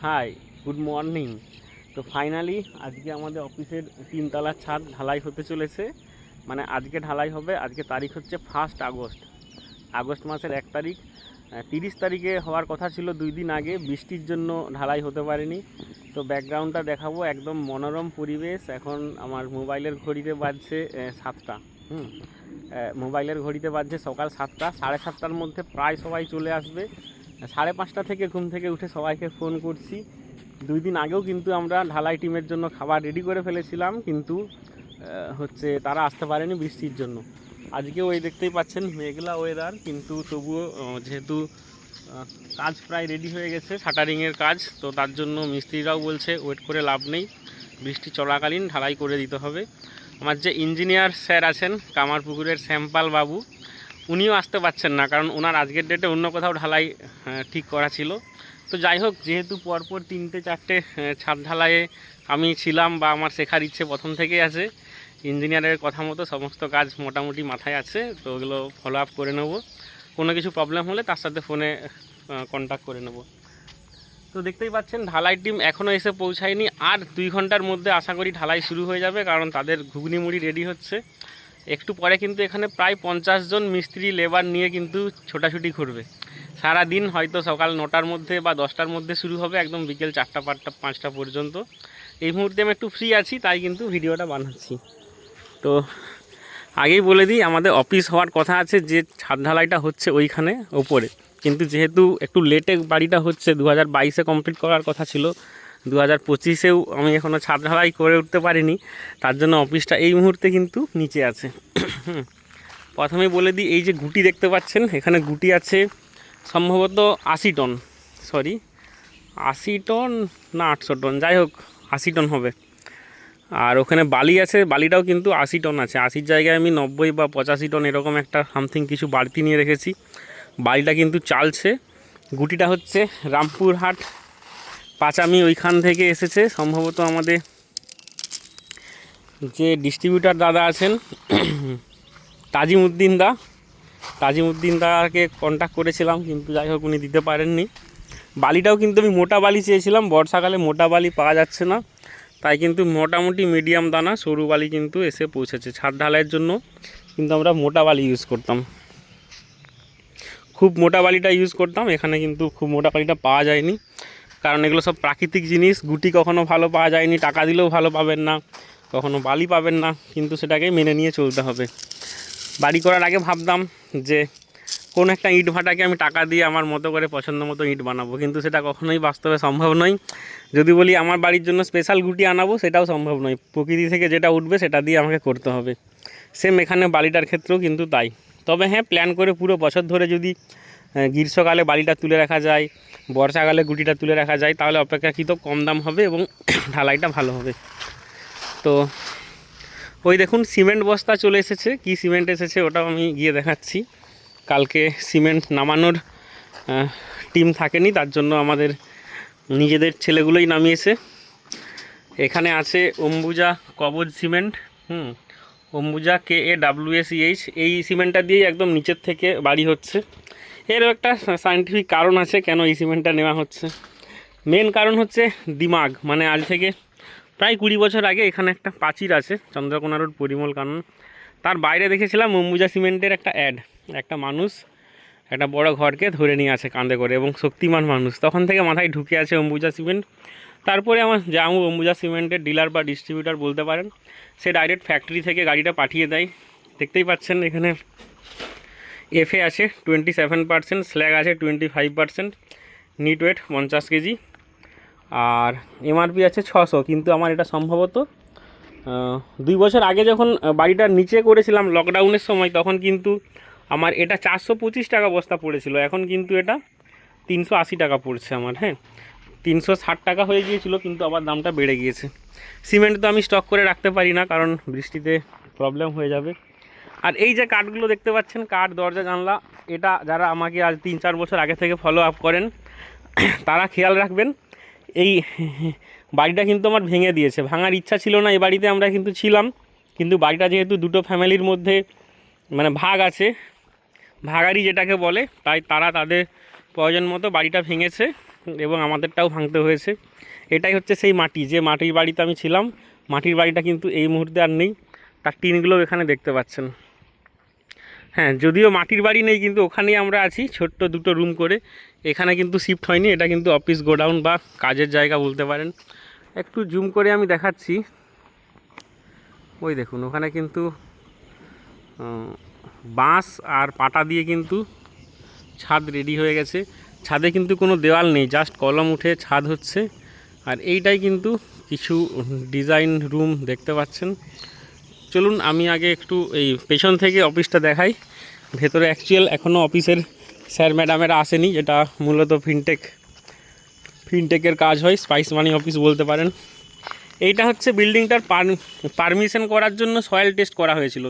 High, good morning. তো finally আজকে আমাদের অফিসের 3 তলার ছাদ ঢালাই হতে চলেছে। মানে আজকে ঢালাই হবে। আজকে তারিখ হচ্ছে 1 আগস্ট, আগস্ট মাসের 1 তারিখ। 30 তারিখে হওয়ার কথা ছিল, 2 দিন আগে বৃষ্টির জন্য ঢালাই হতে পারেনি। তো ব্যাকগ্রাউন্ডটা দেখাবো, একদম মনোরম পরিবেশ। এখন আমার মোবাইলের ঘড়িতে বাজছে 7টা। মোবাইলের ঘড়িতে বাজছে সকাল 7টা। 7:30টার মধ্যে প্রায় সবাই চলে আসবে। 5:30 থেকে ঘুম থেকে উঠে সবাইকে ফোন করছি। 2 দিন আগেও কিন্তু আমরা ঢালাই টিমের জন্য খাবার রেডি করে ফেলেছিলাম, কিন্তু তারা আসতে পারেনি বৃষ্টির জন্য। আজকেও ওই দেখতেই পাচ্ছেন মেঘলা ওয়েদার, কিন্তু তবুও যেহেতু কাজ প্রায় রেডি হয়ে গেছে, শাটারিংয়ের কাজ, তো তার জন্য মিস্ত্রিরাও বলছে ওয়েট করে লাভ নেই, বৃষ্টি চলাকালীন ঢালাই করে দিতে হবে। আমার যে ইঞ্জিনিয়ার স্যার আছেন কামারপুকুরের শ্যামপাল বাবু, উনিও আসতে পারছেন না, কারণ ওনার আজকের ডেটে অন্য কোথাও ঢালাই ঠিক করা ছিল। তো যাই হোক, যেহেতু পরপর 3-4টে ছাদ ঢালাইয়ে আমি ছিলাম বা আমার শেখার ইচ্ছে প্রথম থেকেই আছে, ইঞ্জিনিয়ারের কথা মতো সমস্ত কাজ মোটামুটি মাথায় আছে, তো ওগুলো ফলো আপ করে নেব। কোনো কিছু প্রবলেম হলে তার সাথে ফোনে কন্ট্যাক্ট করে নেব। তো দেখতেই পাচ্ছেন ঢালাই টিম এখনও এসে পৌঁছায়নি। আর 2 ঘন্টার মধ্যে আশা করি ঢালাই শুরু হয়ে যাবে, কারণ তাদের ঘুগনি মুড়ি রেডি হচ্ছে। একটু পরে কিন্তু এখানে প্রায় 50 জন মিস্ত্রি লেবার নিয়ে কিন্তু ছোটাছুটি করবে। সারা দিন হয়তো সকাল 9টার মধ্যে বা 10টার মধ্যে শুরু হবে, একদম বিকেল 4টা 5টা পর্যন্ত। এই মুহূর্তে আমি একটু ফ্রি আছি, তাই কিন্তু ভিডিওটা বানাচ্ছি। তো আগেই বলে দিই, আমাদের অফিস হওয়ার কথা আছে যে ছাদ ঢালাইটা হচ্ছে ওইখানে ওপরে, কিন্তু যেহেতু একটু লেটে বাড়িটা হচ্ছে, 2022-এ কমপ্লিট করার কথা ছিল, 2025-এও আমি এখনও ছাদ ঢালাই করে উঠতে পারিনি, তার জন্য অফিসটা এই মুহূর্তে কিন্তু নিচে আছে। প্রথমেই বলে দিই, এই যে গুটি দেখতে পাচ্ছেন, এখানে গুটি আছে সম্ভবত 80 টন, সরি 80 টন না 800 টন, যাই হোক 80 টন হবে। আর ওখানে বালি আছে, বালিটাও কিন্তু 80 টন আছে। 80-র জায়গায় আমি 90 বা 85 টন এরকম একটা সামথিং কিছু বাড়তি নিয়ে রেখেছি। বালিটা কিন্তু চালছে। গুটিটা হচ্ছে রামপুরহাট পাঁচামি, ওইখান থেকে এসেছে সম্ভবত। আমাদের যে ডিস্ট্রিবিউটার দাদা আছেন তাজিমউদ্দিন দাকে কন্ট্যাক্ট করেছিলাম, কিন্তু যাই হোক উনি দিতে পারেননি। বালিটাও কিন্তু আমি মোটা বালি চেয়েছিলাম, বর্ষাকালে মোটা বালি পাওয়া যাচ্ছে না, তাই কিন্তু মোটামুটি মিডিয়াম দানা সরু বালি কিন্তু এসে পৌঁছেছে। ছাদ ঢালাইয়ের জন্য কিন্তু আমরা মোটা বালি ইউজ করতাম, খুব মোটা বালিটা ইউজ করতাম। এখানে কিন্তু খুব মোটা বালিটা পাওয়া যায়নি, কারণ এগুলো সব প্রাকৃতিক জিনিস। গুটি কখনো ভালো পাওয়া যায়নি, টাকা দিলেও ভালো পাবেন না, কখনো বালি পাবেন না, কিন্তু সেটাকে মেনে নিয়ে চলতে হবে। বাড়ি করার আগে ভাবতাম যে কোনো একটা ইট ভাটাকে আমি টাকা দিয়ে আমার মতো করে পছন্দ মতো ইট বানাবো, কিন্তু সেটা কখনোই বাস্তবে সম্ভব নয়। যদি বলি আমার বাড়ির জন্য স্পেশাল গুটি আনাবো, সেটাও সম্ভব নয়। প্রকৃতি থেকে যেটা উঠবে সেটা দিয়ে আমাকে করতে হবে। সেম এখানে বালিটার ক্ষেত্রেও কিন্তু তাই। তবে হ্যাঁ, প্ল্যান করে পুরো বছর ধরে যদি গ্রীষ্মকালে বালিটা তুলে রাখা যায়, বর্ষাকালে গুটিটা তুলে রাখা যায়, তাহলে অপেক্ষাকৃত কম দাম হবে এবং ঢালাইটা ভালো হবে। তো ওই দেখুন সিমেন্ট বস্তা চলে এসেছে। কি সিমেন্ট এসেছে ওটাও আমি গিয়ে দেখাচ্ছি। কালকে সিমেন্ট নামানোর টিম থাকেনি, তার জন্য আমাদের নিজেদের ছেলেগুলোই নামিয়েছে। এখানে আছে অম্বুজা কবজ সিমেন্ট, অম্বুজা KAWSEH। এই সিমেন্টটা দিয়েই একদম নিচের থেকে বাড়ি হচ্ছে। এরও একটা সায়েন্টিফিক কারণ আছে কেন এই সিমেন্টটা নেওয়া হচ্ছে। মেন কারণ হচ্ছে দিমাগ। মানে আজ থেকে প্রায় 20 বছর আগে এখানে একটা প্রাচীর আছে, চন্দ্রকোনা রোড পরিমল কানন, তার বাইরে দেখেছিলাম অম্বুজা সিমেন্টের একটা অ্যাড। একটা মানুষ একটা বড় ঘরকে ধরে নিয়ে আছে কাঁধে করে, এবং শক্তিমান মানুষ। তখন থেকে মাথায় ঢুকে আছে অম্বুজা সিমেন্ট। তারপরে আমার জামু অম্বুজা সিমেন্টের ডিলার বা ডিস্ট্রিবিউটার বলতে পারেন, সে ডাইরেক্ট ফ্যাক্টরি থেকে গাড়িটা পাঠিয়ে দেয়। দেখতেই পাচ্ছেন এখানে FA আছে 27%, স্ল্যাগ আছে 25%, নিট ওয়েট 50 কেজি, আর MRP আছে 600। কিন্তু আমার এটা সম্ভবত 2 বছর আগে যখন বাড়িটা নিচে করেছিলাম লকডাউনের সময়, তখন কিন্তু আমার এটা 425 টাকা বস্তা পড়েছিল। এখন কিন্তু এটা 380 টাকা পড়ছে আমার। হ্যাঁ, 360 টাকা হয়ে গিয়েছিল, কিন্তু আবার দামটা বেড়ে গিয়েছে। সিমেন্ট তো আমি স্টক করে রাখতে পারি না, কারণ বৃষ্টিতে প্রবলেম হয়ে যাবে। আর এই যে কাঠগুলো দেখতে পাচ্ছেন, কাঠ, দরজা, জানলা, এটা যারা আমাকে আজ 3-4 বছর আগে থেকে ফলো আপ করেন তারা খেয়াল রাখবেন। এই বাড়িটা কিন্তু আমার ভেঙে দিয়েছে। ভাঙার ইচ্ছা ছিল না, এই বাড়িতে আমরা কিন্তু ছিলাম, কিন্তু বাড়িটা যেহেতু দুটো ফ্যামিলির মধ্যে মানে ভাগ আছে, ভাগাড়ি যেটাকে বলে, তাই তারা তাদের প্রয়োজন মতো বাড়িটা ভেঙেছে এবং আমাদেরটাও ভাঙতে হয়েছে। এটাই হচ্ছে সেই মাটি, যে মাটির বাড়িতে আমি ছিলাম। মাটির বাড়িটা কিন্তু এই মুহূর্তে আর নেই, তার টিনগুলো এখানে দেখতে পাচ্ছেন। হ্যাঁ, যদিও মাটির বাড়ি নেই, কিন্তু ওখানেই আমরা আছি, ছোট্ট দুটো রুম করে। এখানে কিন্তু শিফট হয়নি, এটা কিন্তু অফিস গোডাউন বা কাজের জায়গা বলতে পারেন। একটু জুম করে আমি দেখাচ্ছি। ওই দেখুন, ওখানে কিন্তু বাঁশ আর পাটা দিয়ে কিন্তু ছাদ রেডি হয়ে গেছে। ছাদে কিন্তু কোনো দেওয়াল নেই, জাস্ট কলম উঠে ছাদ হচ্ছে। আর এইটাই কিন্তু কিছু ডিজাইন রুম দেখতে পাচ্ছেন। চলুন আমি আগে একটু এই পেছন থেকে অফিসটা দেখাই। ভেতরে অ্যাকচুয়াল এখনও অফিসের স্যার ম্যাডামেরা আসেনি, যেটা মূলত ফিনটেকের কাজ হয়, স্পাইস মানি অফিস বলতে পারেন। এইটা হচ্ছে বিল্ডিংটার পারমিশন করার জন্য সয়েল টেস্ট করা হয়েছিল।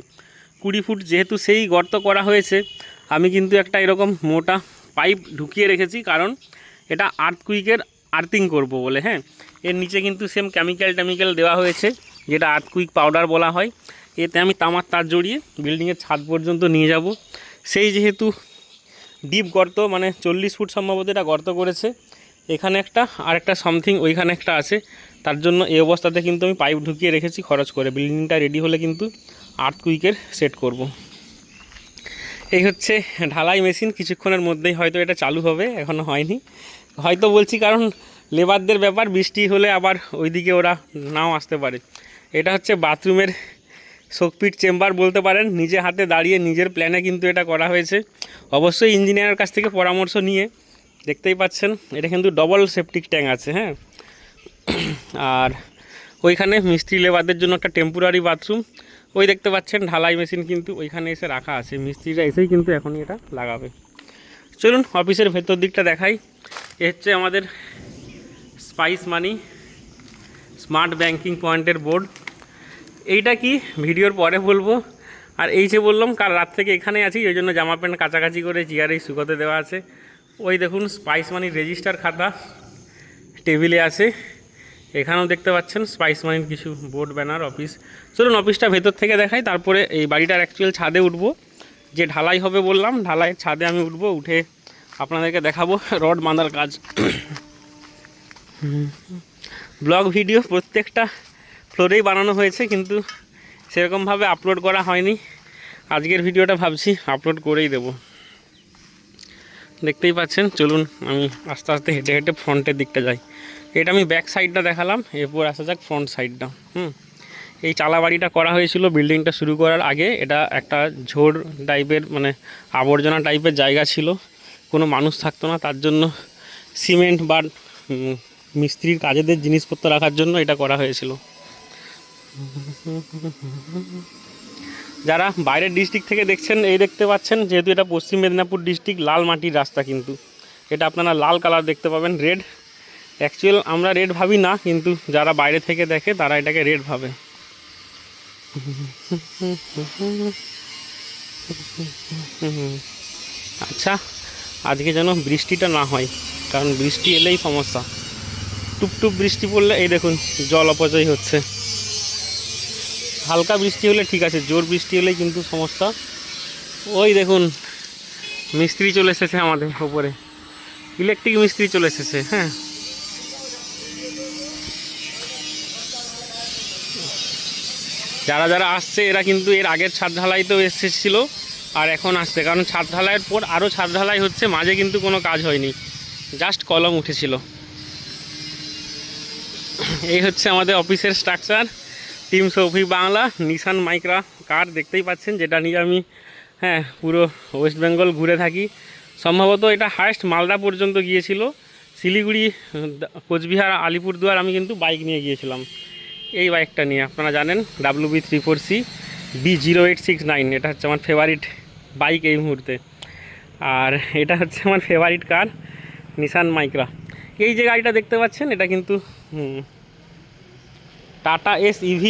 20 ফুট যেহেতু সেই গর্ত করা হয়েছে, আমি কিন্তু একটা এরকম মোটা পাইপ ঢুকিয়ে রেখেছি, কারণ এটা আর্থকুইকের আর্থিং করব বলে। হ্যাঁ, এর নিচে কিন্তু সেম কেমিক্যাল দেওয়া হয়েছে, যেটা আর্থকুইক পাউডার বলা হয়। এতে আমি তামার তার জড়িয়ে বিল্ডিংয়ের ছাদ পর্যন্ত নিয়ে যাব। সেই যেহেতু ডিপ গর্ত, মানে 40 ফুট সম্ভবত এটা গর্ত করেছে, এখানে একটা আর একটা সামথিং ওইখানে একটা আছে, তার জন্য এই অবস্থাতে কিন্তু আমি পাইপ ঢুকিয়ে রেখেছি খরচ করে। বিল্ডিংটা রেডি হলে কিন্তু আর্থকুইকের সেট করব। এই হচ্ছে ঢালাই মেশিন, কিছুক্ষণের মধ্যেই হয়তো এটা চালু হবে, এখনও হয়নি। হয়তো বলছি কারণ লেবারদের ব্যাপার, বৃষ্টি হলে আবার ওইদিকে ওরা নাও আসতে পারে। এটা হচ্ছে বাথরুমের শোকপিট চেম্বার বলতে পারেন। নিজে হাতে দাঁড়িয়ে নিজের প্ল্যানে কিন্তু এটা করা হয়েছে, অবশ্যই ইঞ্জিনিয়ারের কাছ থেকে পরামর্শ নিয়ে। দেখতেই পাচ্ছেন এটা কিন্তু ডবল সেপটিক ট্যাঙ্ক আছে। হ্যাঁ, আর ওইখানে মিস্ত্রি লেবারদের জন্য একটা টেম্পোরারি বাথরুম। ওই দেখতে পাচ্ছেন ঢালাই মেশিন কিন্তু ওইখানে এসে রাখা আছে, মিস্ত্রিরা এসেই কিন্তু এখনই এটা লাগাবে। চলুন অফিসের ভেতর দিকটা দেখাই। এ হচ্ছে আমাদের স্পাইস মানি স্মার্ট ব্যাংকিং পয়েন্টের বোর্ড। এইটা কি ভিডিওর পরে বলবো। আর এই যে বললাম কাল রাত থেকে এখানে আছি, ওই জন্য জামা প্যান্ট কাছাকাছি করে চেয়ারেই শুকোতে দেওয়া আছে। ওই দেখুন স্পাইস মানির রেজিস্টার খাতা টেবিলে আছে। এখানেও দেখতে পাচ্ছেন স্পাইস মানির কিছু বোর্ড, ব্যানার, অফিস। চলুন অফিসটা ভেতর থেকে দেখাই, তারপরে এই বাড়িটার অ্যাকচুয়াল ছাদে উঠবো। যে ঢালাই হবে বললাম, ঢালাইয়ের ছাদে আমি উঠবো, উঠে আপনাদেরকে দেখাবো রড বাঁধার কাজ। ব্লগ ভিডিও প্রত্যেকটা ফ্লোরেই বানানো হয়েছে, কিন্তু সেরকমভাবে আপলোড করা হয়নি। আজকের ভিডিওটা ভাবছি আপলোড করেই দেব। দেখতেই পাচ্ছেন। চলুন আমি আস্তে আস্তে হেঁটে হেঁটে ফ্রন্টের দিকটা যাই। এটা আমি ব্যাক সাইডটা দেখালাম, এরপর আসা যাক ফ্রন্ট সাইডটা। এই চালা বাড়িটা করা হয়েছিল বিল্ডিংটা শুরু করার আগে। এটা একটা ঝোড় টাইপের, মানে আবর্জনা টাইপের জায়গা ছিল, কোনো মানুষ থাকতো না, তার জন্য সিমেন্ট বা মিস্ত্রির কাজেদের জিনিসপত্র রাখার জন্য এটা করা হয়েছিল। যারা বাইরের ডিস্ট্রিক্ট থেকে দেখছেন, এই দেখতে পাচ্ছেন, যেহেতু এটা পশ্চিম মেদিনীপুর ডিস্ট্রিক্ট, লাল মাটির রাস্তা, কিন্তু এটা আপনারা লাল কালার দেখতে পাবেন, রেড। অ্যাকচুয়াল আমরা রেড ভাবি না, কিন্তু যারা বাইরে থেকে দেখে তারা এটাকে রেড ভাবে। আচ্ছা, আজকে যেন বৃষ্টিটা না হয়, কারণ বৃষ্টি এলেই সমস্যা। টুপটুপ বৃষ্টি পড়লে এই দেখুন জল অপচয় হচ্ছে। হালকা বৃষ্টি হলে ঠিক আছে, জোর বৃষ্টি হলেই কিন্তু সমস্যা। ওই দেখুন মিস্ত্রি চলে এসেছে আমাদের ওপরে, ইলেকট্রিক মিস্ত্রি চলে এসেছে। হ্যাঁ, যারা যারা আসছে এরা কিন্তু এর আগের ছাদ ঢালাইতেও এসেছিল আর এখন আসছে, কারণ ছাদ ঢালাইয়ের পর আরও ছাদ ঢালাই হচ্ছে, মাঝে কিন্তু কোনো কাজ হয়নি, জাস্ট কলম উঠেছিল। এই হচ্ছে আমাদের অফিসের structure. Team সৌফি Bangla Nissan Micra কার দেখতেই পাচ্ছেন, যেটা নিয়ে আমি পুরো ওয়েস্ট বেঙ্গল ঘুরে থাকি। সম্ভবত এটা হায়েস্ট মালদা পর্যন্ত গিয়েছিল, শিলিগুড়ি, কোচবিহার, আলিপুরদুয়ার আমি কিন্তু বাইক নিয়ে গিয়েছিলাম। এই বাইকটা নিয়ে আপনারা জানেন WB34C B0869, এটা হচ্ছে আমার ফেভারিট বাইক এই মুহূর্তে। আর এটা হচ্ছে আমার ফেভারিট কার নিসান মাইক্রা। এই যে গাড়িটা দেখতে পাচ্ছেন এটা কিন্তু টাটা SEV,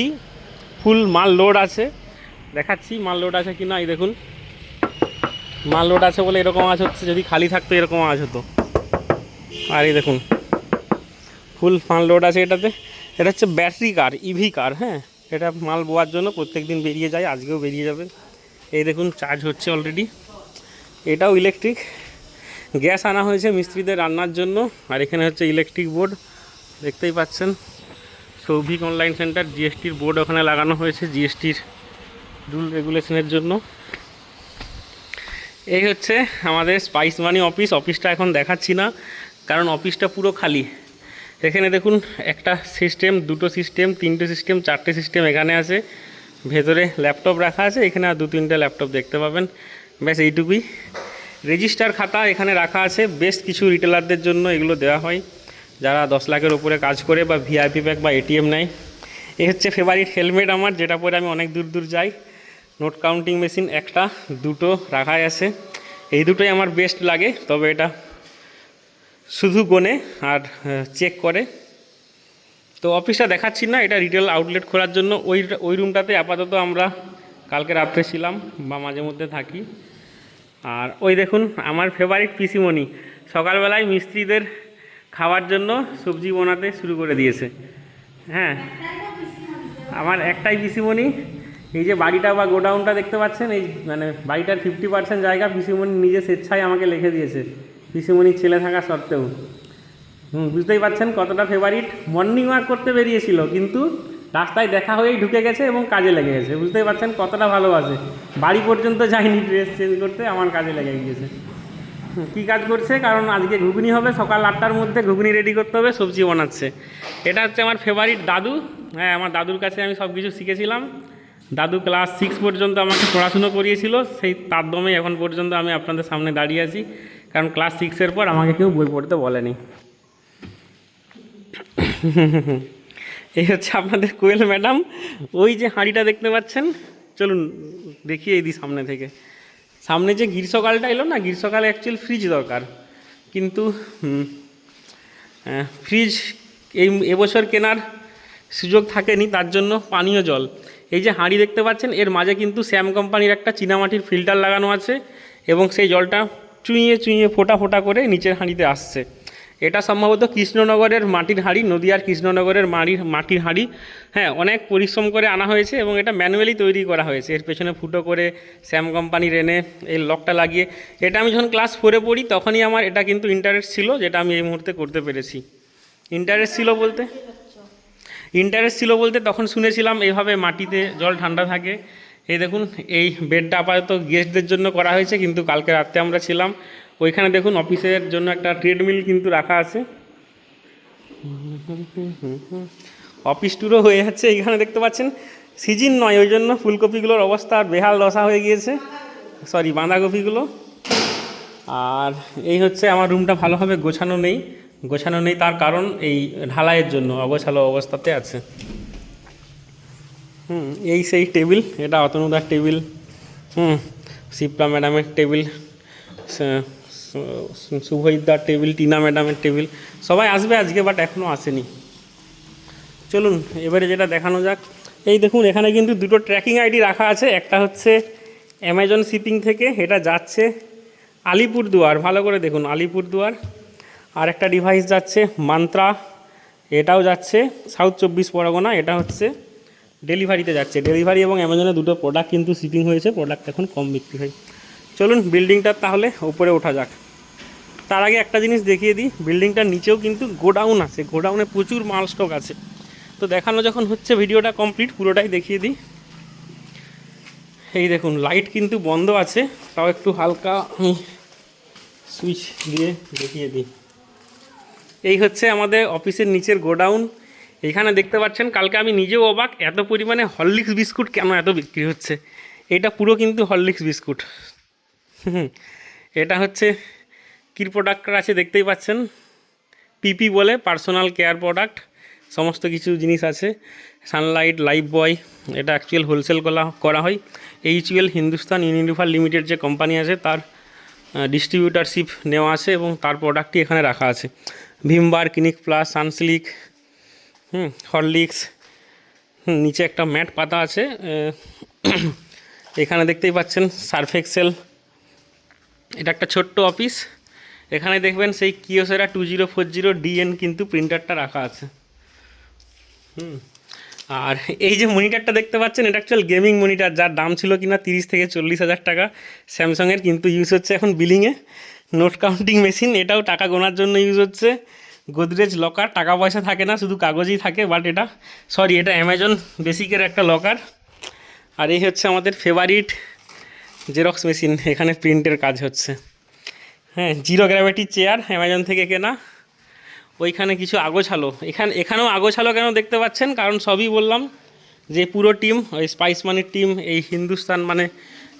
ফুল মাল লোড আছে। দেখাচ্ছি মাল লোড আছে কি না। এই দেখুন মাল লোড আছে বলে এরকম আওয়াজ হচ্ছে, যদি খালি থাকতো এরকম আওয়াজ হতো। আর এই দেখুন ফুল মাল লোড আছে এটাতে। এটা হচ্ছে ব্যাটারি কার, EV কার। হ্যাঁ, এটা মাল বোয়ার জন্য প্রত্যেক দিন বেরিয়ে যায়, আজকেও বেরিয়ে যাবে। এই দেখুন চার্জ হচ্ছে অলরেডি। এটাও ইলেকট্রিক। গ্যাস আনা হয়েছে মিস্ত্রিদের রান্নার জন্য। আর এখানে হচ্ছে ইলেকট্রিক বোর্ড দেখতেই পাচ্ছেন, সৌভিক অনলাইন সেন্টার জিএসটির বোর্ড ওখানে লাগানো হয়েছে জিএসটির রুল রেগুলেশনের জন্য। এই হচ্ছে আমাদের স্পাইস মানি অফিসটা এখন দেখাচ্ছি না কারণ অফিসটা পুরো খালি। এখানে দেখুন একটা সিস্টেম, দুটো সিস্টেম, তিনটে সিস্টেম, চারটে সিস্টেম এখানে আছে, ভেতরে ল্যাপটপ রাখা আছে, এখানে আর 2-3টে ল্যাপটপ দেখতে পাবেন, ব্যাস এইটুকুই। রেজিস্টার খাতা এখানে রাখা আছে, বেশ কিছু রিটেলারদের জন্য এগুলো দেওয়া হয় যারা 10 লাখের ওপরে কাজ করে বা ভিআইপি প্যাক বা এটিএম নেয়। এই হচ্ছে ফেভারিট হেলমেট আমার, যেটা পরে আমি অনেক দূর দূর যাই। নোট কাউন্টিং মেশিন একটা, দুটো রাখাই আছে, এই দুটোই আমার বেস্ট লাগে, তবে এটা শুধু গোনে আর চেক করে। তো অফিসটা দেখাচ্ছি না, এটা রিটেল আউটলেট খোলার জন্য ওই রুমটাতে আপাতত আমরা কালকে রাত্রে ছিলাম বা মাঝে মধ্যে থাকি। আর ওই দেখুন আমার ফেভারিট পিসিমণি সকালবেলায় মিস্ত্রিদের খাওয়ার জন্য সবজি বানাতে শুরু করে দিয়েছে। হ্যাঁ, আমার একটাই পিসিমণি। এই যে বাড়িটা বা গোডাউনটা দেখতে পাচ্ছেন, এই মানে বাড়িটার 50% জায়গা পিসিমণি নিজে স্বেচ্ছায় আমাকে লিখে দিয়েছে, পিসিমণির ছেলে থাকা সত্ত্বেও। বুঝতেই পারছেন কতটা ফেভারিট। মর্নিং ওয়াক করতে বেরিয়েছিল কিন্তু রাস্তায় দেখা হয়েই ঢুকে গেছে এবং কাজে লেগে গেছে। বুঝতেই পারছেন কতটা ভালোবাসে, বাড়ি পর্যন্ত যায়নি ড্রেস চেঞ্জ করতে, আমার কাজে লেগে গিয়েছে। কী কাজ করছে, কারণ আজকে ঘুগনি হবে, সকাল 8টার মধ্যে ঘুগনি রেডি করতে হবে, সবজি বানাচ্ছে। এটা হচ্ছে আমার ফেভারিট দাদু। হ্যাঁ, আমার দাদুর কাছে আমি সব কিছু শিখেছিলাম। দাদু ক্লাস 6 পর্যন্ত আমাকে পড়াশুনো করিয়েছিল, সেই তার দমে এখন পর্যন্ত আমি আপনাদের সামনে দাঁড়িয়ে আছি, কারণ ক্লাস 6-এর পর আমাকে কেউ বই পড়তে বলেনি। এই হচ্ছে আপনাদের কোয়েল ম্যাডাম। ওই যে হাঁড়িটা দেখতে পাচ্ছেন, চলুন দেখিয়ে দিই সামনে থেকে। সামনে যে গ্রীষ্মকালটা এলো না, গ্রীষ্মকালে অ্যাকচুয়ালি ফ্রিজ দরকার, কিন্তু ফ্রিজ এবছর কেনার সুযোগ থাকেনি, তার জন্য পানীয় জল। এই যে হাঁড়ি দেখতে পাচ্ছেন, এর মাঝে কিন্তু শ্যাম কোম্পানির একটা চীনামাটির ফিল্টার লাগানো আছে এবং সেই জলটা চুইয়ে চুইয়ে ফোঁটা ফোঁটা করে নিচের হাঁড়িতে আসছে। এটা সম্ভবত কৃষ্ণনগরের মাটির হাঁড়ি, নদিয়ার কৃষ্ণনগরের মাটির হাঁড়ি। হ্যাঁ, অনেক পরিশ্রম করে আনা হয়েছে এবং এটা ম্যানুয়ালি তৈরি করা হয়েছে। এর পেছনে ফুটো করে শ্যাম কোম্পানির এনে এই লকটা লাগিয়ে, এটা আমি যখন ক্লাস 4-এ পড়ি তখনই আমার এটা কিন্তু ইন্টারেস্ট ছিল, যেটা আমি এই মুহূর্তে করতে পেরেছি। ইন্টারেস্ট ছিল বলতে তখন শুনেছিলাম এইভাবে মাটিতে জল ঠান্ডা থাকে। এই দেখুন, এই বেডটা আপাতত গেস্টদের জন্য করা হয়েছে, কিন্তু কালকে রাত্রে আমরা ছিলাম। ওইখানে দেখুন অফিসের জন্য একটা ট্রেডমিল কিন্তু রাখা আছে। অফিস ট্যুরও হয়ে যাচ্ছে। এইখানে দেখতে পাচ্ছেন সিজন নয়, ওই জন্য ফুলকপিগুলোর অবস্থা আর বেহাল দশা হয়ে গিয়েছে, সরি বাঁধাকপিগুলো। আর এই হচ্ছে আমার রুমটা ভালোভাবে গোছানো নেই, তার কারণ এই ঢালাইয়ের জন্য অগোছালো অবস্থাতে আছে। এই সেই টেবিল, এটা অতনুদার টেবিল, শিপ্রা ম্যাডামের টেবিল, শুভজিৎদার টেবিল, টিনা ম্যাডামের টেবিল। সবাই আসবে আজকে, বাট এখনও আসেনি। চলুন এবারে যেটা দেখানো যাক। এই দেখুন এখানে কিন্তু দুটো ট্র্যাকিং আইডি রাখা আছে। একটা হচ্ছে অ্যামাজন শিপিং থেকে, এটা যাচ্ছে আলিপুরদুয়ার, ভালো করে দেখুন আলিপুরদুয়ার। আর একটা ডিভাইস যাচ্ছে মান্ত্রা, এটাও যাচ্ছে সাউথ 24 পরগনা। এটা হচ্ছে ডেলিভারিতে যাচ্ছে। ডেলিভারি এবং অ্যামাজনে দুটো প্রোডাক্ট কিন্তু শিপিং হয়েছে, প্রোডাক্ট এখন কম বিক্রি হয়। চলুন বিল্ডিংটার তাহলে উপরে ওঠা যাক। তার আগে একটা জিনিস দেখিয়ে দিই, বিল্ডিংটার নিচেও কিন্তু গোডাউন আছে, গোডাউনে প্রচুর মাল স্টক আছে। তো দেখানো যখন হচ্ছে ভিডিওটা কমপ্লিট পুরোটাই দেখিয়ে দিই। এই দেখুন লাইট কিন্তু বন্ধ আছে, তাও একটু হালকা আমি সুইচ দিয়ে দেখিয়ে দিই। এই হচ্ছে আমাদের অফিসের নিচের গোডাউন। এখানে দেখতে পাচ্ছেন, কালকে আমি নিজেও অবাক, এত পরিমাণে হরলিক্স বিস্কুট কেন এত বিক্রি হচ্ছে। এটা পুরো কিন্তু হরলিক্স বিস্কুট। এটা হচ্ছে কী প্রোডাক্ট আছে দেখতেই পাচ্ছেন, পিপি বলে, পার্সোনাল কেয়ার প্রোডাক্ট, সমস্ত কিছু জিনিস আছে। সানলাইট, লাইফ বয়, এটা অ্যাকচুয়াল হোলসেল করা হয়। HUL হিন্দুস্তান ইউনিলিভার লিমিটেড যে কোম্পানি আছে তার ডিস্ট্রিবিউটারশিপ নেওয়া আছে এবং তার প্রোডাক্টটি এখানে রাখা আছে। Vim bar, clinic plus, Sunsilk, Horlicks. নিচে একটা ম্যাট পাতা আছে। এখানে দেখতেই পাচ্ছেন সার্ফ এক্সেল। এটা একটা ছোট্ট অফিস। এখানে দেখবেন সেই কিওসেরা 2040 DN কিন্তু প্রিন্টারটা রাখা আছে। আর এই যে মনিটারটা দেখতে পাচ্ছেন, এটা অ্যাকচুয়াল গেমিং মনিটার, যার দাম ছিল কিনা 30 থেকে 40 হাজার টাকা স্যামসাংয়ের, কিন্তু ইউজ হচ্ছে এখন বিলিংয়ে। নোট কাউন্টিং মেশিন, এটাও টাকা গোনার জন্য ইউজ হচ্ছে। গোদরেজ লকার, টাকা পয়সা থাকে না, শুধু কাগজই থাকে, বাট এটা এটা অ্যামাজন বেসিকের একটা লকার। আর এই হচ্ছে আমাদের ফেভারিট জেরক্স মেশিন, এখানে প্রিন্টের কাজ হচ্ছে। হ্যাঁ, জিরো গ্র্যাভিটি চেয়ার অ্যামাজন থেকে কেনা। ওইখানে কিছু আগোছালো, এখানেও আগোছালো কেন দেখতে পাচ্ছেন, কারণ সবই বললাম যে পুরো টিম, ওই স্পাইস মানির টিম, এই হিন্দুস্তান মানে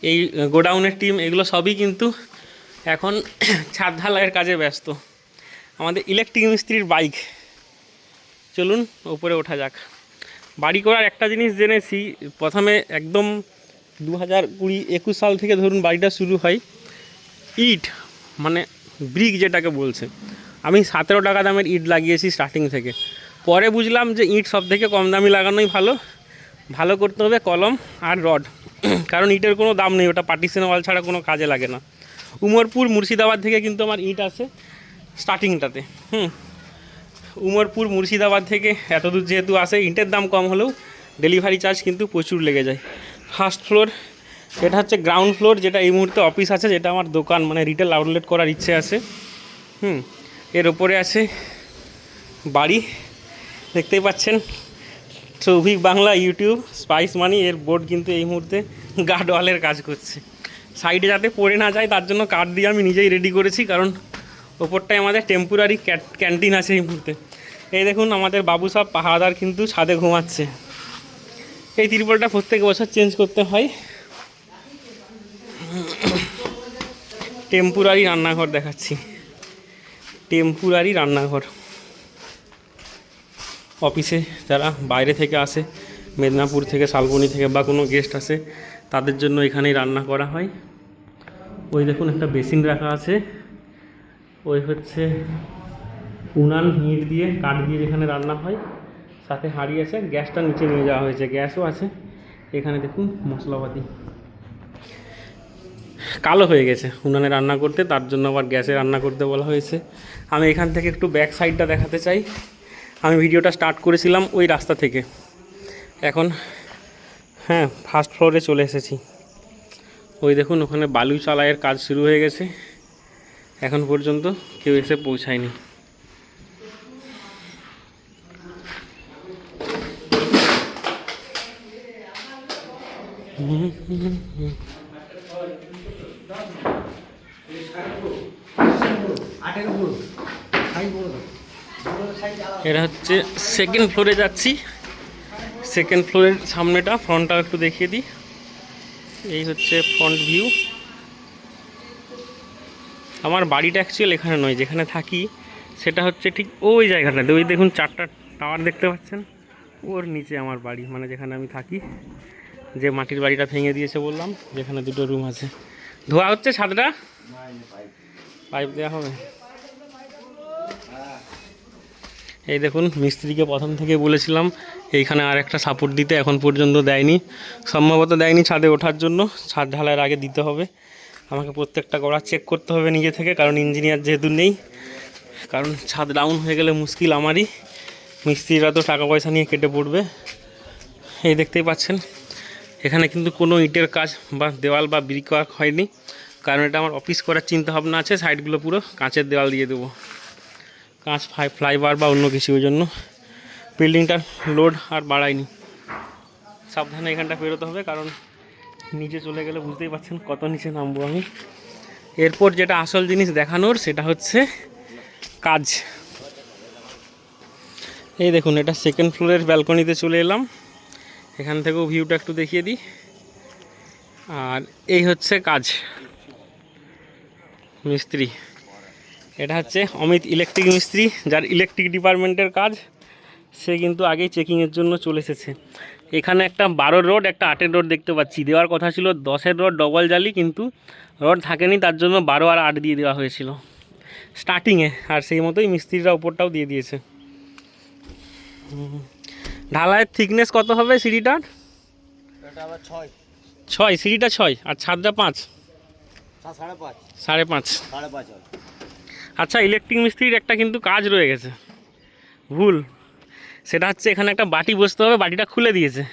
এই গোডাউনের টিম, এগুলো সবই কিন্তু এখন ছাদ ঢালাইয়ের কাজে ব্যস্ত। আমাদের ইলেকট্রিক মিস্ত্রির বাইক। চলুন উপরে ওঠা যাক। বাড়ি করার একটা জিনিস জেনেছি, প্রথমে একদম 2020-21 সাল থেকে ধরুন বাড়িটা শুরু হয়। ইট মানে ব্রিক যেটাকে বলছে, আমি 17 টাকা দামের ইট লাগিয়েছি স্টার্টিং থেকে। পরে বুঝলাম যে ইট সব থেকে কম দামি লাগানোই ভালো, ভালো করতে হবে কলম আর রড, কারণ ইটের কোনো দাম নেই, ওটা পার্টিশন ওয়াল ছাড়া কোনো কাজে লাগে না। উমরপুর মুর্শিদাবাদ থেকে কিন্তু আমার ইট আসে স্টার্টিংটাতে। উমরপুর মুর্শিদাবাদ থেকে এত দূর যেহেতু আসে, ইটের দাম কম হলেও ডেলিভারি চার্জ কিন্তু প্রচুর লেগে যায়। ফার্স্ট ফ্লোর, এটা হচ্ছে গ্রাউন্ড ফ্লোর, যেটা এই মুহূর্তে অফিস আছে, যেটা আমার দোকান মানে রিটেল আউটলেট করার ইচ্ছে আছে। এর ওপরে আছে বাড়ি, দেখতেই পাচ্ছেন সৌভিক বাংলা ইউটিউব স্পাইস মানি, এর বোর্ড কিন্তু এই মুহূর্তে গার্ড ওয়ালের কাজ করছে। সাইডে যাতে পড়ে না যায় তার জন্য কাঠ দিয়ে আমি নিজেই রেডি করেছি, কারণ ওপরটায় আমাদের টেম্পোরারি ক্যান্টিন আছে এই মুহূর্তে। এই দেখুন আমাদের বাবু সব পাহাড়দার কিন্তু ছাদে ঘুমাচ্ছে। এই তিরপলটা প্রত্যেক বছর চেঞ্জ করতে হয়। টেম্পোরারি রান্নাঘর দেখাচ্ছি, টেম্পোরারি রান্নাঘর। অফিসে যারা বাইরে থেকে আসে, মেদিনীপুর থেকে, শালবনী থেকে বা কোনো গেস্ট আসে, তাদের জন্য এখানেই রান্না করা হয়। ওই দেখুন একটা বেসিন রাখা আছে, ওই হচ্ছে উনান, ইট দিয়ে কাঠ দিয়ে যেখানে রান্না হয়, সাথে হাঁড়ি আছে, গ্যাসটা নিচে নিয়ে যাওয়া হয়েছে, গ্যাসও আছে। এখানে দেখুন মশলাপাতি কালো হয়ে গেছে উনানে রান্না করতে, তার জন্য আবার গ্যাসে রান্না করতে বলা হয়েছে। আমি এখান থেকে একটু ব্যাক সাইডটা দেখাতে চাই। আমি ভিডিওটা স্টার্ট করেছিলাম ওই রাস্তা থেকে, এখন ফার্স্ট ফ্লোরে চলে এসেছি। ওই দেখুন ওখানে বালু চালাইয়ের কাজ শুরু হয়ে গেছে, এখন পর্যন্ত কেউ এসে পৌঁছায়নি। এটা হচ্ছে সেকেন্ড ফ্লোরে যাচ্ছি। সেকেন্ড ফ্লোরের সামনেটা, ফ্রন্টটা একটু দেখিয়ে দিই। এই হচ্ছে ফ্রন্ট ভিউ। আমার বাড়িটা অ্যাকচুয়ালি এখানে নয়, যেখানে থাকি সেটা হচ্ছে ঠিক ওই জায়গাটাতে। ওই দেখুন 4টা টাওয়ার দেখতে পাচ্ছেন, ওর নিচে আমার বাড়ি, মানে যেখানে আমি থাকি। যে মাটির বাড়িটা ভেঙে দিয়েছে বললাম, যেখানে 2টো রুম আছে। ধোয়া হচ্ছে ছাদটা, পাইপ দেওয়া হবে। এই দেখুন মিস্ত্রিকে প্রথম থেকে বলেছিলাম এইখানে আর একটা সাপোর্ট দিতে, এখন পর্যন্ত দেয়নি, সম্ভবত দেয়নি ছাদে ওঠার জন্য। ছাদ ঢালাইয়ের আগে দিতে হবে আমাকে, প্রত্যেকটা গোড়া চেক করতে হবে নিজে থেকে, কারণ ইঞ্জিনিয়ার যেহেতু নেই। কারণ ছাদ ডাউন হয়ে গেলে মুশকিল আমারই, মিস্ত্রিরা তো টাকা পয়সা নিয়ে কেটে পড়বে। এই দেখতেই পাচ্ছেন এখানে কিন্তু কোনো ইটের কাজ বা দেওয়াল বা ব্রিক ওয়ার্ক হয়নি, কারণ এটা আমার অফিস করার চিন্তা ভাবনা আছে। সাইডগুলো পুরো কাঁচের দেওয়াল দিয়ে দেবো, কাঁচ ফ্লাইবার বা অন্য কিছু, ওই জন্য বিল্ডিংটার লোড আর বাড়ায়নি। সাবধানে এখানটা বেরোতে হবে, কারণ নিচে চলে গেলে বুঝতেই পারছেন কত নিচে নামবো আমি। এরপর যেটা আসল জিনিস দেখানোর, সেটা হচ্ছে কাজ। এই দেখুন এটা সেকেন্ড ফ্লোরের ব্যালকনিতে চলে এলাম, এখান থেকেও ভিউটা একটু দেখিয়ে দিই। আর এই হচ্ছে কাজ, মিস্ত্রি। এটা হচ্ছে অমিত ইলেকট্রিক মিস্ত্রি, যার ইলেকট্রিক ডিপার্টমেন্টের কাজ। সে কিন্তু আগেই চেকিংয়ের জন্য চলে এসেছে। এখানে একটা 12 রড, একটা 8 রড দেখতে পাচ্ছি। দেওয়ার কথা ছিল 10 রড ডবল জালি, কিন্তু রড থাকেনি, তার জন্য 12 আর 8 দিয়ে দেওয়া হয়েছিল স্টার্টিংয়ে। আর সেই মতোই মিস্ত্রিরা ওপরটাও দিয়ে দিয়েছে। ঢালাইয়ের থিকনেস কত হবে সিঁড়িটার? 6 সিঁড়িটা 6 আর ছাদটা 5, 5.5। আচ্ছা, ইলেকট্রিক মিস্ত্রির একটা কিন্তু কাজ রয়ে গেছে, ভুল। সেটা হচ্ছে এখানে একটা বাটি বসতে হবে, বাটিটা খুলে দিয়েছে,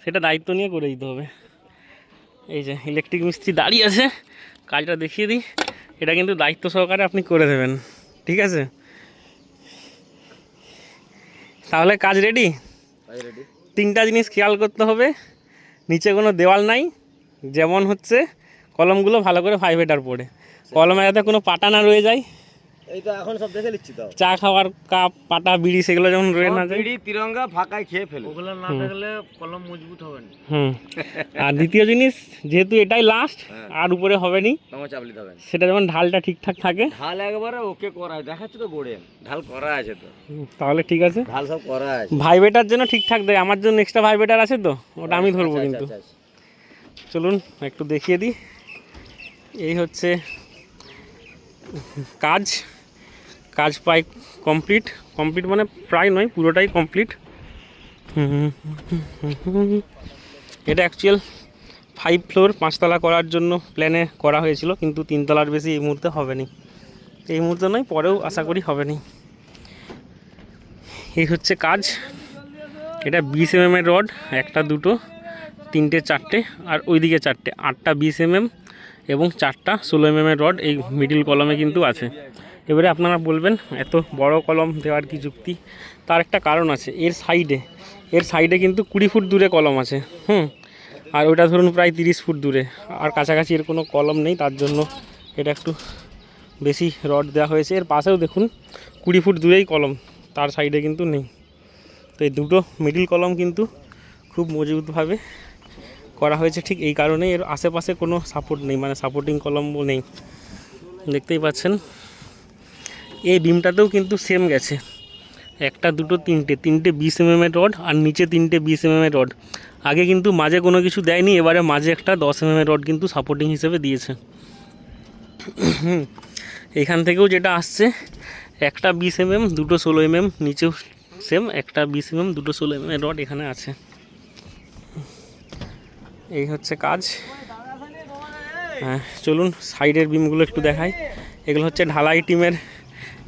সেটা দায়িত্ব নিয়ে করে দিতে হবে। এই যে ইলেকট্রিক মিস্ত্রি দাঁড়িয়ে আছে, কাজটা দেখিয়ে দিই। এটা কিন্তু দায়িত্ব সহকারে আপনি করে দেবেন, ঠিক আছে? তাহলে কাজ রেডি। তিনটা জিনিস খেয়াল করতে হবে, নিচে কোনো দেওয়াল নাই, যেমন হচ্ছে কলমগুলো ভালো করে ভাইব্রেটার পড়ে, কলমে যাতে কোনো পাটা না রয়ে যায়। এই তো এখন সব দেখে নিচ্ছি তো, চা খাওয়ার কাপ, পাটা, বিড়ি সেগুলো যেমন রয়ে না যায়, বিড়ি তিরঙ্গা ফাঁকায় খেয়ে ফেলে, ওগুলো না থাকলে কলম মজবুত হবে না। আর দ্বিতীয় জিনিস, যেহেতু এটাই লাস্ট, আর উপরে হবে নি, চাপলি হবে সেটা যেমন ঢালটা ঠিকঠাক থাকে। ঢাল একবারে ওকে করা দেখাচ্ছে তো বোর্ডে, ঢাল করা আছে তো, তাহলে ঠিক আছে, ঢাল সব করা আছে। ভাইব্রেটার জন্য ঠিকঠাক দেয়, আমার জন্য এক্সট্রা ভাইব্রেটার আছে তো, ওটা আমি ধরবো। কিন্তু চলুন একটু দেখিয়ে দিই। এই হচ্ছে কাজ প্রায় কমপ্লিট মানে প্রায় নয়, পুরোটাই কমপ্লিট। এটা অ্যাকচুয়াল 5 ফ্লোর 5 তলা করার জন্য প্ল্যানে করা হয়েছিল, কিন্তু 3 তলার বেশি এই মুহূর্তে হবে নি, এই মুহূর্তে নয়, পরেও আশা করি হবে নি। এই হচ্ছে কাজ। এটা 20 mm এর রড, একটা, দুটো, তিনটে, চারটে, আর ওইদিকে চারটে, 8টা 20 mm এবং 4টা 16 mm এর রড এই মিডিল কলমে কিন্তু আছে। এবারে আপনারা বলবেন এত বড় কলম দেওয়ার কি যুক্তি? তার একটা কারণ আছে, এর সাইডে কিন্তু 20 ফুট দূরে কলম আছে, আর ওটা ধরুন প্রায় 30 ফুট দূরে, আর কাছাকাছি এর কোনো কলম নেই, তার জন্য এটা একটু বেশি রড দেওয়া হয়েছে। এর পাশেও দেখুন 20 ফুট দূরেই কলম, তার সাইডে কিন্তু নেই। তো এই দুটো মিডিল কলম কিন্তু খুব মজবুতভাবে করা হয়েছে, ঠিক এই কারণে এর আশেপাশে কোনো সাপোর্ট নেই, মানে সাপোর্টিং কলমও নেই, দেখতেই পাচ্ছেন। এই বিমটাতেও কিন্তু সেম গেছে, একটা, দুটো, তিনটে 20 mm এর রড, আর নিচে 3টে 20 mm এর রড। আগে কিন্তু মাঝে কোনো কিছু দেয়নি, এবারে মাঝে একটা 10 mm এর রড কিন্তু সাপোর্টিং হিসেবে দিয়েছে। এখান থেকেও যেটা আসছে, একটা 20 mm, দুটো 16 mm, নিচেও সেম একটা 20 mm, দুটো 16 mm এর রড এখানে আছে। এই হচ্ছে কাজ। হ্যাঁ, চলুন সাইডের বিমগুলো একটু দেখাই। এগুলো হচ্ছে ঢালাই টিমের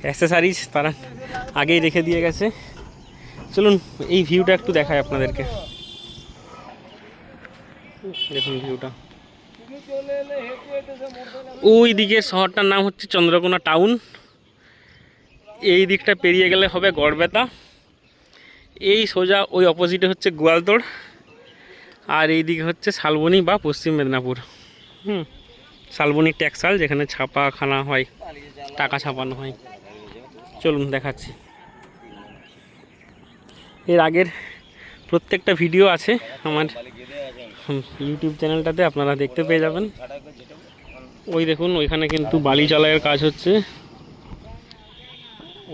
অ্যাক্সেসারিজ, তারা আগেই রেখে দিয়ে গেছে। চলুন এই ভিউটা একটু দেখাই আপনাদেরকে, দেখুন ভিউটা। ওই দিকের শহরটার নাম হচ্ছে চন্দ্রকোনা টাউন, এই দিকটা পেরিয়ে গেলে হবে গড়বেতা, এই সোজা ওই অপোজিটে হচ্ছে গোয়ালতোড়, আর এই দিকে হচ্ছে শালবনী বা পশ্চিম মেদিনীপুর। শালবনী ট্যাক্সাল, যেখানে ছাপাখানা হয়, টাকা ছাপানো হয়। চলুন দেখাচ্ছি। এর আগের প্রত্যেকটা ভিডিও আছে আমার ইউটিউব চ্যানেলটাতে, আপনারা দেখতে পেয়ে যাবেন। ওই দেখুন, ওইখানে কিন্তু বালি চালাইয়ের কাজ হচ্ছে,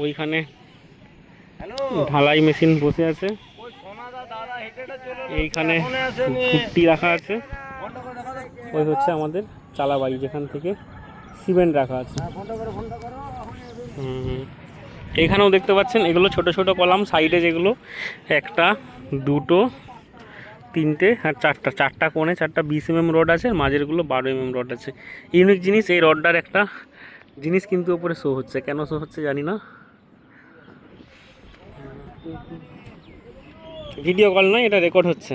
ওইখানে ঢালাই মেশিন বসে আছে, এইখানে খুঁটি রাখা আছে, ওই হচ্ছে আমাদের চালাবাড়ি, যেখান থেকে সিমেন্ট রাখা আছে। এইখানেও দেখতে পাচ্ছেন, এগুলো ছোট ছোট কলাম, সাইডে যেগুলো একটা, দুটো, তিনটে, আর চারটা কোণে 4টা 20 mm রড আছে, মাঝেরগুলো 12 mm রড আছে। ইউনিক জিনিস, এই রডটার একটা জিনিস কিন্তু ওপরে শো হচ্ছে, কেন শো হচ্ছে জানি না, ভিডিও কল নয়, এটা রেকর্ড হচ্ছে।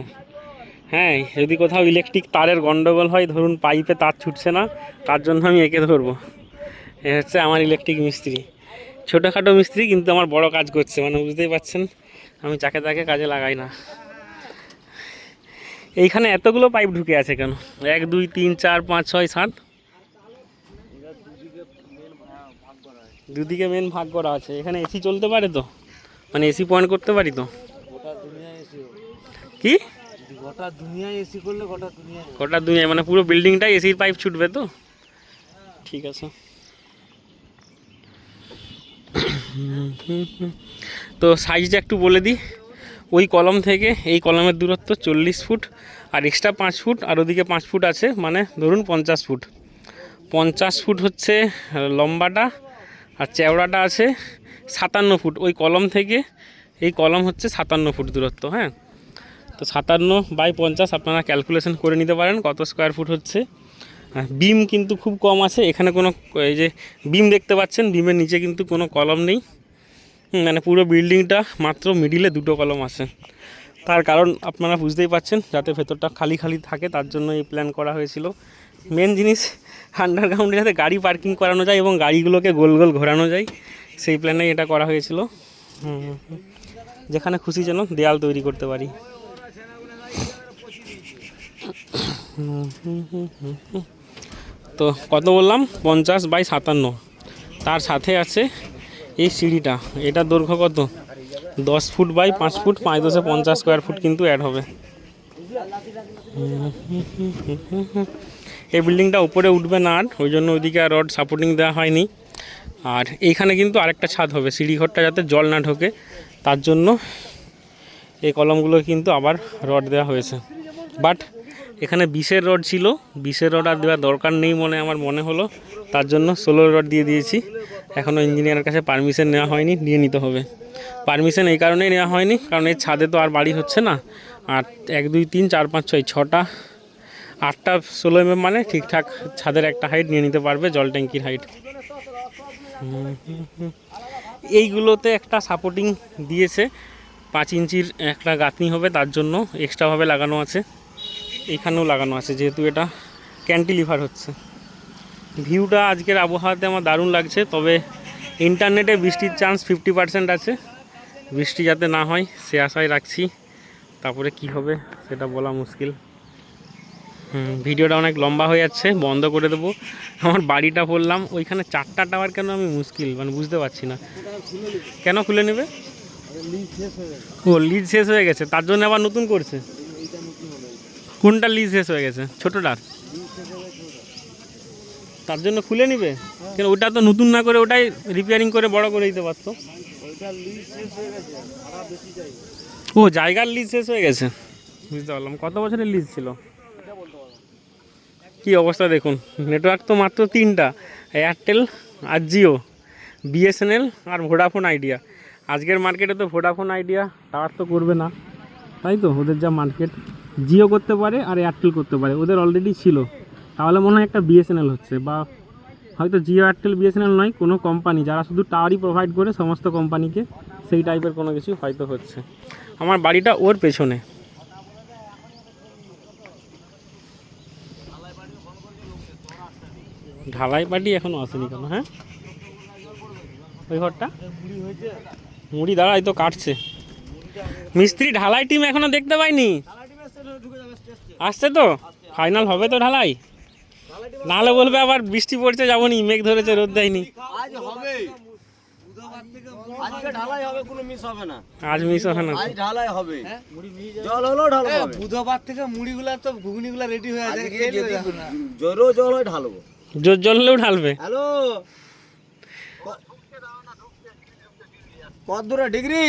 হ্যাঁ, যদি কোথাও ইলেকট্রিক তারের গন্ডগোল হয়, ধরুন পাইপে তার ছুটছে না, তার জন্য আমি এঁকে ধরবো। এ হচ্ছে আমার ইলেকট্রিক মিস্ত্রি, ছোটোখাটো মিস্ত্রি, কিন্তু আমার বড় কাজ করছে, মানে বুঝতেই পারছেন, আমি যাকে তাকে কাজে লাগাই না। এইখানে এতগুলো পাইপ ঢুকে আছে কেন? 1 2 3 4 5 6 7, দুদিকে মেন ভাগ করা আছে। এখানে এসি চলতে পারে তো, মানে এসি পয়েন্ট করতে পারি তো? কি গোটা দুনিয়ায় এসি করলে গোটা দুনিয়ায়, মানে পুরো বিল্ডিংটাই এসির পাইপ ছুটবে তো? ঠিক আছে। তো সাইজটা একটু বলে দিই, ওই কলম থেকে এই কলমের দূরত্ব 40 ফুট, আর এক্সট্রা 5 ফুট, আর ওদিকে 5 ফুট আছে, মানে ধরুন 50 ফুট। 50 ফুট হচ্ছে লম্বাটা, আর চওড়াটা আছে 57 ফুট। ওই কলম থেকে এই কলম হচ্ছে 57 ফুট দূরত্ব। হ্যাঁ, তো 57/50 আপনারা ক্যালকুলেশন করে নিতে পারেন কত স্কোয়ার ফুট হচ্ছে। বিম কিন্তু খুব কম আছে, এখানে কোনো, এই যে বিম দেখতে পাচ্ছেন, বিমের নিচে কিন্তু কোনো কলম নেই, মানে পুরো বিল্ডিংটা মাত্র মিডিলে 2টো কলম আছে। তার কারণ আপনারা বুঝতেই পাচ্ছেন, যাতে ভেতরটা খালি খালি থাকে, তার জন্য এই প্ল্যান করা হয়েছিল। মেন জিনিস আন্ডারগ্রাউন্ডে যাতে গাড়ি পার্কিং করানো যায় এবং গাড়িগুলোকে গোল গোল ঘোরানো যায় সেই প্ল্যানে এটা করা হয়েছিল। যেখানে খুশি যেন দেয়াল তৈরি করতে পারি। তো কত বললাম, 50/57। তার সাথে আছে এই সিঁড়িটা, এটার দৈর্ঘ্য কত, 10 foot by 5 foot, 5×10 50 square foot কিন্তু অ্যাড হবে। এই বিল্ডিংটা উপরে উঠবে না, আর ওই জন্য ওইদিকে আর রড সাপোর্টিং দেওয়া হয়নি। আর এইখানে কিন্তু আরেকটা ছাদ হবে, সিঁড়িঘরটা যাতে জল না ঢোকে তার জন্য এই কলমগুলো কিন্তু আবার রড দেওয়া হয়েছে। বাট এখানে 20-এর রড ছিল, 20-এর রড আর দেওয়ার দরকার নেই আমার মনে হলো, তার জন্য 16 রড দিয়ে দিয়েছি। এখনও ইঞ্জিনিয়ারের কাছে পারমিশন নেওয়া হয়নি, নিয়ে নিতে হবে। পারমিশন এই কারণেই নেওয়া হয়নি, কারণ এই ছাদে তো আর বাড়ি হচ্ছে না। আর 1 2 3 4 5 6 6টা 8টা 16 mm মানে ঠিকঠাক ছাদের একটা হাইট নিয়ে নিতে পারবে, জল ট্যাঙ্কির হাইট। এইগুলোতে একটা সাপোর্টিং দিয়েছে, 5 ইঞ্চির একটা গাঁথনি হবে, তার জন্য এক্সট্রাভাবে লাগানো আছে। এইখানেও লাগানো আছে, যেহেতু এটা ক্যান্টিলিভার হচ্ছে। ভিউটা আজকের আবহাওয়াতে আমার দারুণ লাগছে, তবে ইন্টারনেটে বৃষ্টির চান্স 50% আছে। বৃষ্টি যাতে না হয় সে আশায় রাখছি, তারপরে কি হবে সেটা বলা মুশকিল। ভিডিওটা অনেক লম্বা হয়ে যাচ্ছে, বন্ধ করে দেবো। আমার বাড়িটা বললাম ওইখানে 4টা টাওয়ার, কেন আমি মুশকিল মানে বুঝতে পারছি না। কেন খুলে নেবে? ও লিজ শেষ হয়ে গেছে, তার জন্য আবার নতুন করছে। কোনটা লিজ শেষ হয়ে গেছে? ছোটোটার? তার জন্য খুলে নিবে কেন? ওটা তো নতুন না করে ওটাই রিপেয়ারিং করে বড় করে দিতে পারতো। ও জায়গার লিজ শেষ হয়ে গেছে, বুঝতে পারলাম। কত বছরের লিজ ছিল? কি অবস্থা দেখুন, নেটওয়ার্ক তো মাত্র 3টা, এয়ারটেল আর জিও, বিএসএনএল আর ভোডাফোন আইডিয়া। আজকের মার্কেটে তো ভোডাফোন আইডিয়া টাওয়ার তো করবে না, তাই তো ওদের যা মার্কেট। জিও করতে পারে আর এয়ারটেল করতে পারে, ওদের অলরেডি ছিল। তাহলে মনে হয় একটা বিএসএনএল হচ্ছে, বা হয়তো জিও এয়ারটেল বিএসএনএল নয়, কোনো কোম্পানি যারা শুধু টাওয়ারই প্রোভাইড করে সমস্ত কোম্পানিকে, সেই টাইপের কোনো কিছু হয়তো হচ্ছে। আমার বাড়িটা ওর পেছনে। ঢালাই পাটি এখনো আসেনি কেন? হ্যাঁ ওই ঘরটা মুড়ি দাঁড়া, এই তো কাটছে মিস্ত্রি। ঢালাই টিম এখনো দেখতে পাইনি, আসছে তো, ফাইনাল হবে তো ঢালাই। নাহলে বলবে আবার বৃষ্টি পড়ছে যাবনি, মেঘ ধরেছে রোদ দেয়নি। আজ মিস হবে না, ঢালাই হবে, জল হলো ঢালবো। বুধবার থেকে মুড়িগুলা তো ঘুগনিগুলা রেডি হয়ে আছে, জোরও জল হয় ঢালবো, জোর জ্বললেও ঢালবে। হ্যালো কত দূরে ডিগ্রি?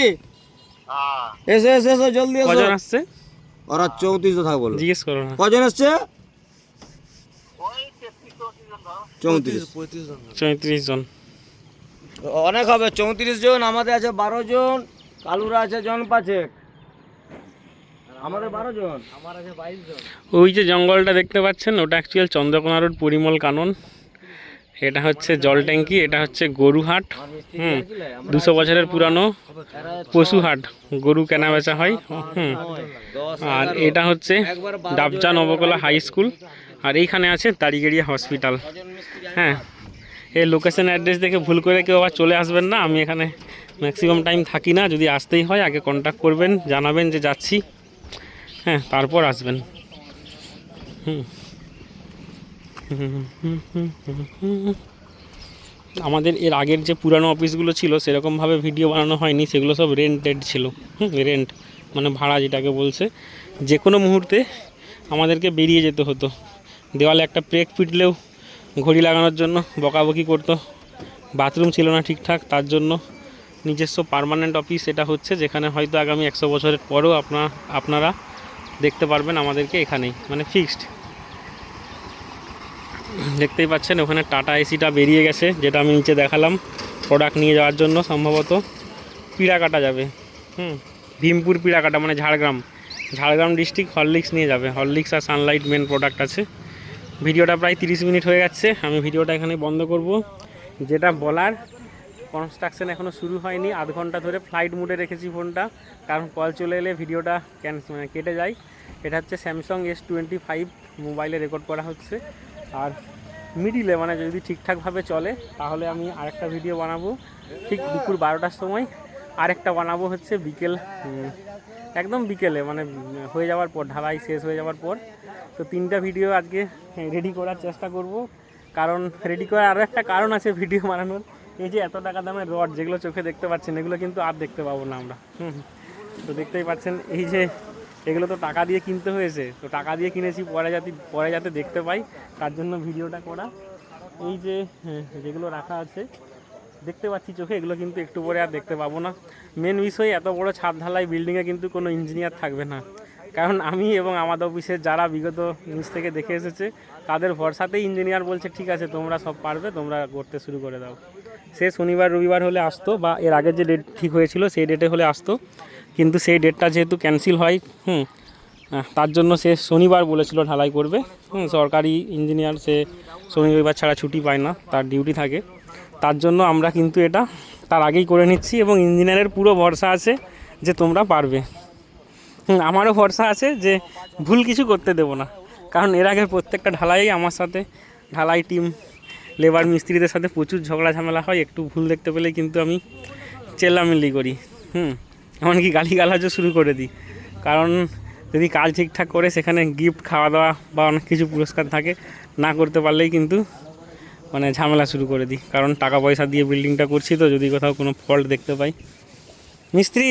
এসো এসো এসো জলদি এসো। কজন আসছে? ওরা 34 থাক বলো, জিজ্ঞেস করো না। কজন আসছে? 34 34 জন। অনেক হবে, 34 জন। আমাদের আছে 12 জন, কালুরা আছে জন 5, আমাদের 12 জন, আমার আছে 22 জন। ওই যে জঙ্গলটা দেখতে পাচ্ছেন, ওটা অ্যাকচুয়াল চন্দ্রকোনা রোড পরিমল কানন। এটা হচ্ছে জল ট্যাঙ্কি, এটা হচ্ছে গরুহাট। 200 বছরের পুরানো পশুহাট, গরু কেনা বেচা হয়। আর এটা হচ্ছে ডাবজা নবকলা হাই স্কুল, আর এইখানে আছে তারিগেড়িয়া হসপিটাল। হ্যাঁ, এই লোকেশন অ্যাড্রেস দেখে ভুল করে কেউ আবার চলে আসবেন না। আমি এখানে ম্যাক্সিমাম টাইম থাকি না, যদি আসতেই হয় আগে কন্ট্যাক্ট করবেন, জানাবেন যে যাচ্ছি, হ্যাঁ, তারপর আসবেন। আমাদের এর আগের যে পুরানো অফিসগুলো ছিল সেরকমভাবে ভিডিও বানানো হয়নি, সেগুলো সব রেন্টেড ছিল। রেন্ট মানে ভাড়া যেটাকে বলছে। যে কোনো মুহূর্তে আমাদেরকে বেরিয়ে যেতে হতো, দেওয়ালে একটা প্রেক পিটলেও ঘড়ি লাগানোর জন্য বকাবকি করতো। বাথরুম ছিল না ঠিকঠাক, তার জন্য নিজস্ব পার্মানেন্ট অফিস এটা হচ্ছে, যেখানে হয়তো আগামী 100 বছরের পরেও আপনারা দেখতে পারবেন আমাদেরকে এখানেই, মানে ফিক্সড। দেখতেই পাচ্ছেন ওখানে টাটা এসিটা বেরিয়ে গেছে, যেটা আমি নিচে দেখালাম প্রোডাক্ট নিয়ে যাওয়ার জন্য। সম্ভবত পিড়াকাটা যাবে, ভীমপুর পিড়াকাটা মানে ঝাড়গ্রাম ডিস্ট্রিক্ট হরলিক্স নিয়ে যাবে। হরলিক্স আর সানলাইট মেন প্রোডাক্ট আছে। ভিডিওটা প্রায় 30 মিনিট হয়ে যাচ্ছে, আমি ভিডিওটা এখানে বন্ধ করব। যেটা বলার, কনস্ট্রাকশন এখনও শুরু হয়নি, আধ ঘন্টা ধরে ফ্লাইট মোডে রেখেছি ফোনটা, কারণ কল চলে এলে ভিডিওটা কেটে যায়। এটা হচ্ছে স্যামসাং S25 মোবাইলে রেকর্ড করা হচ্ছে। আর মিডিলে, মানে যদি ঠিকঠাকভাবে চলে তাহলে আমি আরেকটা ভিডিও বানাবো ঠিক দুপুর 12টার সময়, আরেকটা বানাবো হচ্ছে বিকেল একদম বিকেলে, মানে হয়ে যাওয়ার পর, ঢালাই শেষ হয়ে যাওয়ার পর। তো 3টা ভিডিও আজকে রেডি করার চেষ্টা করব, কারণ রেডি করার আরও একটা কারণ আছে ভিডিও বানানোর। এই যে এত টাকা দামের রড যেগুলো চোখে দেখতে পাচ্ছেন, এগুলো কিন্তু আর দেখতে পাবো না আমরা। তো দেখতেই পাচ্ছেন এই যে এগুলো তো টাকা দিয়ে কিনতে হয়েছে, তো টাকা দিয়ে কিনেছি পরে যাতে দেখতে পাই, তার জন্য ভিডিওটা করা। এই যে যেগুলো রাখা আছে দেখতে পাচ্ছি চোখে, এগুলো কিন্তু একটু পরে আর দেখতে পাবো না। মেন বিষয়, এত বড় ছাদ ঢালাই বিল্ডিংয়ে কিন্তু কোনো ইঞ্জিনিয়ার থাকবে না, কারণ আমি এবং আমাদের অফিসের যারা বিগত নিচ থেকে দেখে এসেছে তাদের ভরসাতেই ইঞ্জিনিয়ার বলছে ঠিক আছে তোমরা সব পারবে, তোমরা করতে শুরু করে দাও। সে শনিবার রবিবার হলে আসতো, বা এর আগের যে ডেট ঠিক হয়েছিল সেই ডেটে হলে আসতো, কিন্তু সেই ডেটটা যেহেতু ক্যান্সেল হয়, তার জন্য সে শনিবার বলেছিল ঢালাই করবে। সরকারি ইঞ্জিনিয়ার, সে শনি রবিবার ছাড়া ছুটি পায় না, তার ডিউটি থাকে। তার জন্য আমরা কিন্তু এটা তার আগেই করে নিচ্ছি, এবং ইঞ্জিনিয়ারের পুরো ভরসা আছে যে তোমরা পারবে। আমারও ভরসা আছে যে ভুল কিছু করতে দেবো না, কারণ এর আগে প্রত্যেকটা ঢালাই আমার সাথে, ঢালাই টিম লেবার মিস্ত্রিদের সাথে প্রচুর ঝগড়া ঝামেলা হয়। একটু ভুল দেখতে পেলে কিন্তু আমি চেল্লামিল্লি করি, এমনকি গালিগালাজও শুরু করে দিই। কারণ যদি কাজ ঠিকঠাক করে সেখানে গিফট, খাওয়া দাওয়া বা অনেক কিছু পুরস্কার থাকে, না করতে পারলেই কিন্তু মানে ঝামেলা শুরু করে দিই। কারণ টাকা পয়সা দিয়ে বিল্ডিংটা করছি, তো যদি কোথাও কোনো ফল্ট দেখতে পাই। মিস্ত্রি,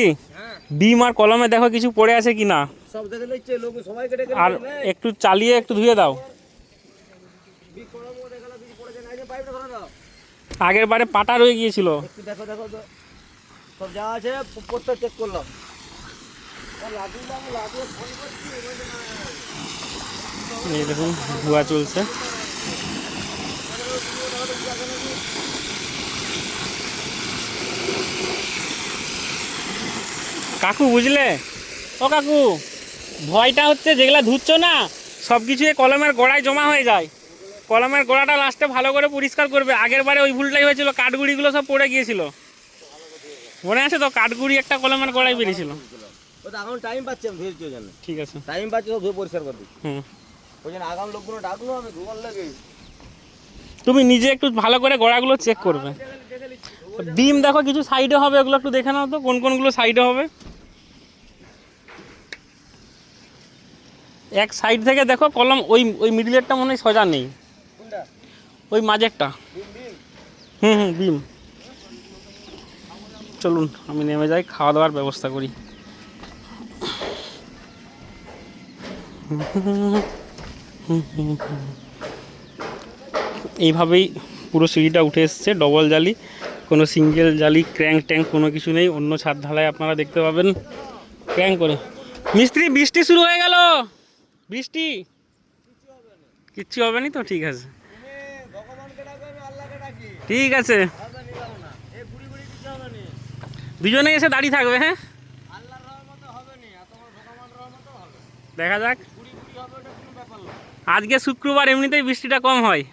বিম আর কলমে দেখো কিছু পড়ে আছে কি না, সব দেখে নিচ্ছে লোক, সবাইকে ডেকে আর একটু চালিয়ে একটু ধুয়ে দাও। আগের বারে পাটা রয়ে গিয়েছিল। একটু দেখো দেখো তো, সব যা আছে প্রত্যেক চেক করলাম। এই দেখুন ধোয়া চলছে। কাকু বুঝলে, ও কাকু, ভয়টা হচ্ছে যেগুলা ধুচ্ছ না সব কিছু কলমের গোড়ায় জমা হয়ে যায়। কলমের গোড়াটা লাস্টে ভালো করে পরিষ্কার করবে। আগের বারে ওই ভুলটাই হয়েছিল, কাঠগুড়িগুলো সব পড়ে গিয়েছিল, মনে আছে তো? কাঠগুড়ি একটা কলমের গোড়ায় বেরিয়েছিল। ওটা এখন টাইম পাচ্ছি, আমি ধুয়েছি ওই জন্য। ঠিক আছে, টাইম পাচ্ছি, সব ধুয়ে পরিষ্কার করে দিচ্ছি। হুম, ওই জন্য আগাম লোকগুলো ডাকলো, আমি ধোয়ার লাগে। তুমি নিজে একটু ভালো করে গোড়াগুলো চেক করবে। বিম দেখো কিছু সাইডে হবে, ওগুলো একটু দেখে নাও তো কোন কোনগুলো সাইডে হবে। এক সাইড থেকে দেখো কলম, ওই ওই মিডিলেরটা মনে হয় সোজা নেই, ওই মাঝেরটা। বিম। চলুন আমি নেমে যাই, খাওয়া দাওয়ার ব্যবস্থা করি। এইভাবেই পুরো সিঁড়িটা উঠে এসছে, ডবল জালি, কোনো সিঙ্গেল জালি, ক্র্যাঙ্ক ট্যাঙ্ক কোনো কিছু নেই। অন্য ছাদ ঢালাই আপনারা দেখতে পাবেন ক্র্যাঙ্ক করে। মিস্ত্রি, বৃষ্টি শুরু হয়ে গেল, বৃষ্টি কিচ্ছু হবে না তো? ঠিক আছে, ঠিক আছে, দুজনে এসে দাঁড়িয়ে থাকবে। হ্যাঁ, দেখা যাক। আজকে শুক্রবার, এমনিতেই বৃষ্টিটা কম হয়।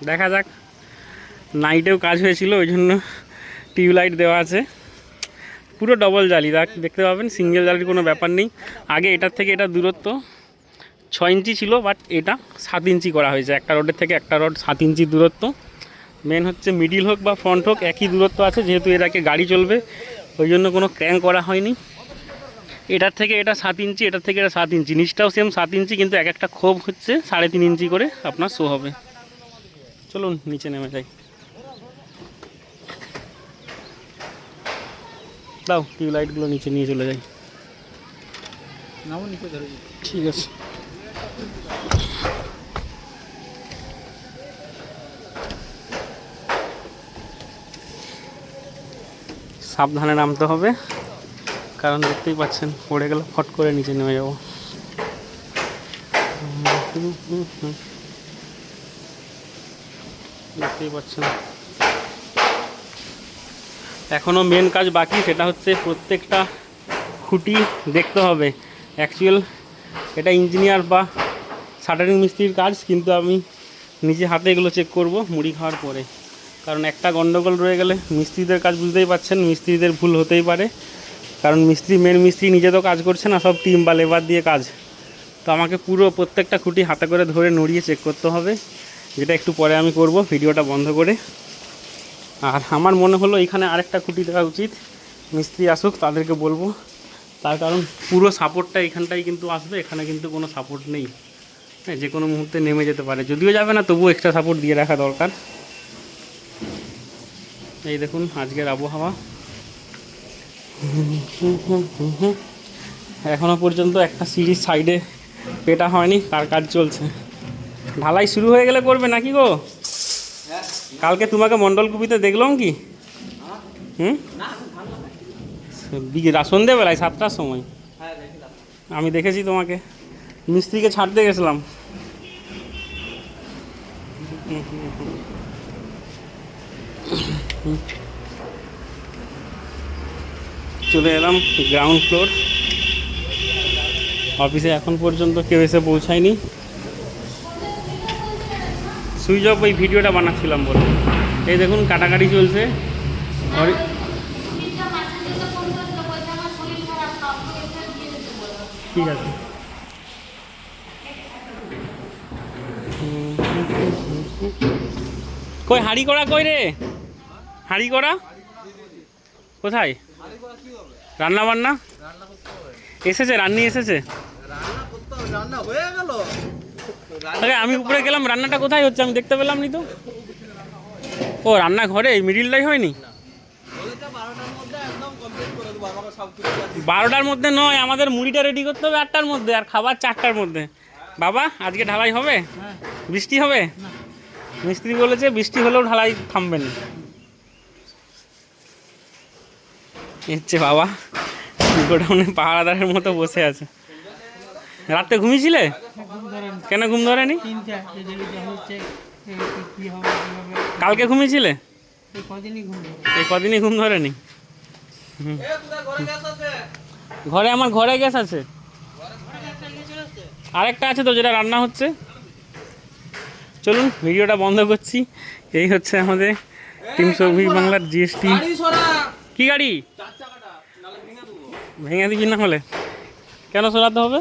দেখা যাক। নাইটেও কাজ হয়েছিল, ওই জন্য টিউবলাইট দেওয়া আছে। পুরো ডবল জালি, দেখতে পাবেন, সিঙ্গেল জালির কোনো ব্যাপার নেই। আগে এটার থেকে এটা দূরত্ব 6 ইঞ্চি ছিল, বাট এটা 7 ইঞ্চি করা হয়েছে। একটা রোডের থেকে একটা রোড 7 ইঞ্চি দূরত্ব। মেন হচ্ছে মিডিল হোক বা ফ্রন্ট হোক একই দূরত্ব আছে, যেহেতু এটাকে গাড়ি চলবে, ওই জন্য কোনো ক্র্যাঙ্ক করা হয়নি। এটার থেকে এটা 7 ইঞ্চি, এটার থেকে এটা 7 ইঞ্চি, নিচটাও সেম 7 ইঞ্চি, কিন্তু এক একটা খোপ হচ্ছে 3.5 ইঞ্চি করে আপনার শো হবে। চলুন নিচে নেমে যাই। দাও টিউবলাইটগুলো নিচে নিয়ে চলে যাই। ঠিক আছে। সাবধানে নামতে হবে, কারণ দেখতেই পাচ্ছেন পড়ে গেলে ফট করে নিচে নেমে যাব। দেখতেই পাচ্ছেন এখনও মেন কাজ বাকি, সেটা হচ্ছে প্রত্যেকটা খুঁটি দেখতে হবে। অ্যাকচুয়াল এটা ইঞ্জিনিয়ার বা শাটারিং মিস্ত্রির কাজ, কিন্তু আমি নিজে হাতে এগুলো চেক করব মুড়ি খাওয়ার পরে। কারণ একটা গন্ডগোল রয়ে গেলে মিস্ত্রিদের কাজ বুঝতেই পাচ্ছেন, মিস্ত্রিদের ভুল হতেই পারে। কারণ মেন মিস্ত্রি নিজে তো কাজ করছে না, সব টিম বা লেবার দিয়ে কাজ। তো আমাকে পুরো প্রত্যেকটা খুঁটি হাতে করে ধরে নড়িয়ে চেক করতে হবে, যেটা একটু পরে আমি করব ভিডিওটা বন্ধ করে। আর আমার মনে হলো এখানে আরেকটা খুঁটি দেওয়া উচিত, মিস্ত্রি আসুক তাদেরকে বলবো, তার কারণ পুরো সাপোর্টটা এখানটাই কিন্তু আসবে, এখানে কিন্তু কোনো সাপোর্ট নেই। হ্যাঁ, যে কোনো মুহূর্তে নেমে যেতে পারে, যদিও যাবে না তবুও এক্সট্রা সাপোর্ট দিয়ে রাখা দরকার। এই দেখুন আজকের আবহাওয়া, এখনও পর্যন্ত একটা সিঁড়ির সাইডে পেটা হয়নি, তার কাজ চলছে। ঢালাই শুরু হয়ে গেলে করবে নাকি গো? কালকে তোমাকে মণ্ডলকুপিতে দেখলাম কি? সন্ধেবেলায় 7টার সময় আমি দেখেছি তোমাকে, মিস্ত্রিকে ছাড়তে গেছিলাম। চলে এলাম গ্রাউন্ড ফ্লোর, অফিসে এখন পর্যন্ত কেউ এসে পৌঁছায়নি। সুইচ অফ ওই ভিডিওটা বানাচ্ছিলাম বলে। এই দেখুন কাটাকাটি চলছে। ঠিক আছে, কই হাঁড়ি করা কই রে? হাঁড়ি করা কোথায়? রান্না বান্না এসেছে, রান্নি এসেছে। আরে আমি উপরে গেলাম, রান্নাটা কোথায় হচ্ছে আমি দেখতে পেলাম নি তো। ও রান্না ঘরে, মিডিলটাই হয়নি। 12টার মধ্যে নয়, আমাদের মুড়িটা রেডি করতে হবে 8টার মধ্যে, আর খাবার 4টার মধ্যে। বাবা আজকে ঢালাই হবে? বৃষ্টি হবে? মিস্ত্রি বলেছে বৃষ্টি হলেও ঢালাই থামবে না। ইচ্ছে বাবা গোডাউনে পাহারাদারের মতো বসে আছে। রাতে ঘুমিয়েছিলে? কেন ঘুম ধরেনি? কালকে ঘুমিয়েছিলে? এই কদিনই ঘুম ধরেনি। ঘরে আমার ঘরে গ্যাস আছে, আরেকটা আছে তো যেটা রান্না হচ্ছে। চলুন ভিডিওটা বন্ধ করছি। এই হচ্ছে আমাদের টিম সৌভিক বাংলার জিএসটি। কি গাড়ি? ভেঙে দিবি না হলে? কেন সরাতে হবে?